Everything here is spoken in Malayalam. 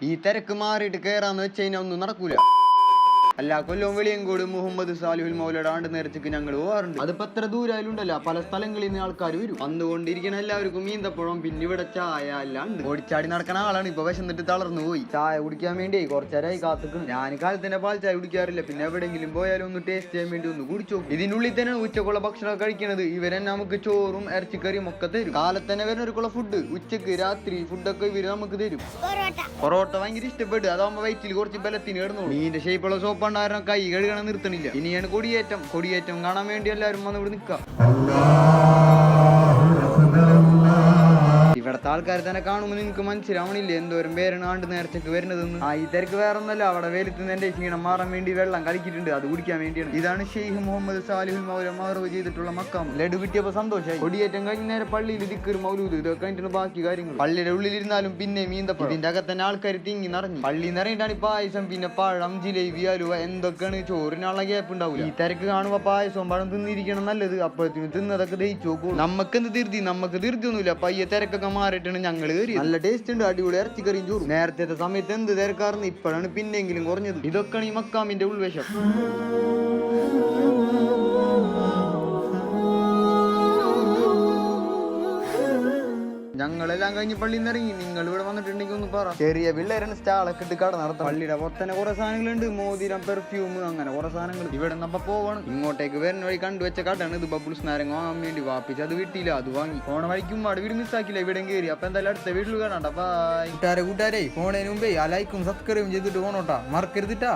ഈ തിരക്ക് മാറിയിട്ട് കേറാന്ന് വെച്ച് കഴിഞ്ഞാൽ ഒന്നും നടക്കൂല. അല്ല കൊല്ലം വെളിയങ്കോട് മുഹമ്മദ് സാലിഹുൽ മൗലയുടെ ആണ്ട് നേർച്ചക്ക് ഞങ്ങൾ പോകാറുണ്ട്. അതിപ്പോ എത്ര ദൂരമായാലുണ്ടല്ലോ പല സ്ഥലങ്ങളിൽ നിന്ന് ആൾക്കാർ വരും. വന്നുകൊണ്ടിരിക്കണ എല്ലാവർക്കും ഈന്തപ്പഴം പിന്നെ ഇവിടെ ചായ അല്ലാണ്ട് ഓടിച്ചാടി നടക്കണ ആളാണ്. ഇപ്പൊ വിശന്നിട്ട് തളർന്നു പോയി. ചായ കുടിക്കാൻ വേണ്ടി കുറച്ചേരായി കാത്തുക്കണം. ഞാൻ കാലത്തിന്റെ പാൽ ചായ കുടിക്കാറില്ല. പിന്നെ എവിടെയെങ്കിലും പോയാലും ഒന്ന് ടേസ്റ്റ് ചെയ്യാൻ വേണ്ടി ഒന്ന് കുടിച്ചു. ഇതിനുള്ളിൽ തന്നെ ഉച്ചക്കുള്ള ഭക്ഷണം കഴിക്കണത്. ഇവരെ നമുക്ക് ചോറും ഇറച്ചിക്കറിയും ഒക്കെ തരും. കാലത്ത് തന്നെ വരുന്നവർക്കുള്ള ഫുഡ് ഉച്ചക്ക് രാത്രി ഫുഡൊക്കെ ഇവര് നമുക്ക് തരും. പൊറോട്ട ഭയങ്കര ഇഷ്ടപ്പെട്ടു. അതാകുമ്പോ വയറ്റിൽ കുറച്ച് ബലത്തിന് കിടന്നു. മീന്റെ ഷേപ്പുള്ള സോപ്പ് ഉണ്ടായിരുന്ന കൈ കഴുകണം നിർത്തണില്ല. ഇനിയാണ് കൊടിയേറ്റം കാണാൻ വേണ്ടി എല്ലാവരും വന്ന് ഇവിടെ നിൽക്കാം. ഇവിടത്തെ ആൾക്കാർ തന്നെ കാണുമ്പോൾ നിനക്ക് മനസ്സിലാവണില്ലേ എന്തോരം പേരാണ് ആണ്ട് നേർച്ചക്ക് വരുന്നതെന്ന്. ഈ തിരക്ക് വേറെ ഒന്നല്ല, അവിടെ വെയിലത്ത് എന്റെ ക്ഷീണം മാറാൻ വേണ്ടി വെള്ളം കളിക്കിട്ടുണ്ട്. അത് കുടിക്കാൻ വേണ്ടിയാണ്. ഇതാണ് ഷെയ്ഖ് മുഹമ്മദ് സാലിഹുൽ മൗല മഹ്റൂബ് ചെയ്തിട്ടുള്ള മക്കാം. ലഡു കിട്ടിയപ്പോ സന്തോഷമായി. കൊടിയേറ്റം കഴിഞ്ഞ നേരെ പള്ളിയിൽ ദിക്ർ മൗലൂദ് ഇതൊക്കെ കഴിഞ്ഞിട്ട് ബാക്കി കാര്യങ്ങൾ. പള്ളിയുടെ ഉള്ളിലിരുന്നാലും പിന്നെ മീന്തപ്പഴം. ഇതിന്റെ അകത്തന്നെ ആൾക്കാർ തിങ്ങി നിറഞ്ഞു. പള്ളിയിൽ നിറഞ്ഞിട്ടാണ് പായസം പിന്നെ പഴം ജിലേബി അലുവ എന്തൊക്കെയാണ്. ചോറിനുള്ള ഗ്യാപ്പ് ഉണ്ടാവില്ല. ഈ തിരക്ക് കാണുമ്പോ പായസവും പഴം തിന്നിരിക്കണം നല്ലത്. അപ്പോഴത്തേന് തിന്നതൊക്കെ ദഹിച്ചു നോക്കും. നമുക്ക് ധൃതി ഒന്നുമില്ല. പയ്യെ തിരക്കൊക്കെ മാറിയിട്ടാണ് ഞങ്ങൾ കയറി. നല്ല ടേസ്റ്റ് ഉണ്ട്. അടിപൊളി ഇറച്ചിക്കറിയും ചോറും. നേരത്തെ സമയത്ത് എന്ത് തിരക്കാർന്ന്, ഇപ്പോഴാണ് പിന്നെങ്കിലും കുറഞ്ഞത്. ഇതൊക്കെയാണ് ഈ മക്കാമിന്റെ ഉൾവശം. ഞങ്ങളെല്ലാം കഴിഞ്ഞ് പള്ളിയിൽ നിന്ന് ഇറങ്ങി. നിങ്ങൾ ഇവിടെ വന്നിട്ടുണ്ടെങ്കിൽ ഒന്ന് പറ. ചെറിയ പിള്ളേരാണ് സ്റ്റാളൊക്കെ ഇട്ട് കട നടത്താം. പള്ളിയുടെ പുറത്തന്നെ കുറെ സാധനങ്ങളുണ്ട്. മോതിരം, പെർഫ്യൂം, അങ്ങനെ കുറെ സാധനങ്ങൾ. ഇവിടെ നമ്മ പോവാണ്. ഇങ്ങോട്ടേക്ക് വരുന്ന വഴി കണ്ടുവച്ച കടയാണ് ഇത്. ബബിൾസ് നാരങ്ങ വാങ്ങാൻ വേണ്ടി വാപ്പിച്ച് അത് വീട്ടില്ല. അത് വാങ്ങി ഫോൺ വഴിക്കും അവിടെ വീട് മിസ്സാക്കില്ല. ഇവിടെ കയറി. അപ്പൊ എന്തായാലും അടുത്ത വീട്ടിൽ കാണാം. കൂട്ടുകാരെ ഫോണിന് മുമ്പേ ലൈക്കും സബ്സ്ക്രൈബും ചെയ്തിട്ട് പോണോട്ടാ, മറക്കരുതിട്ടാ.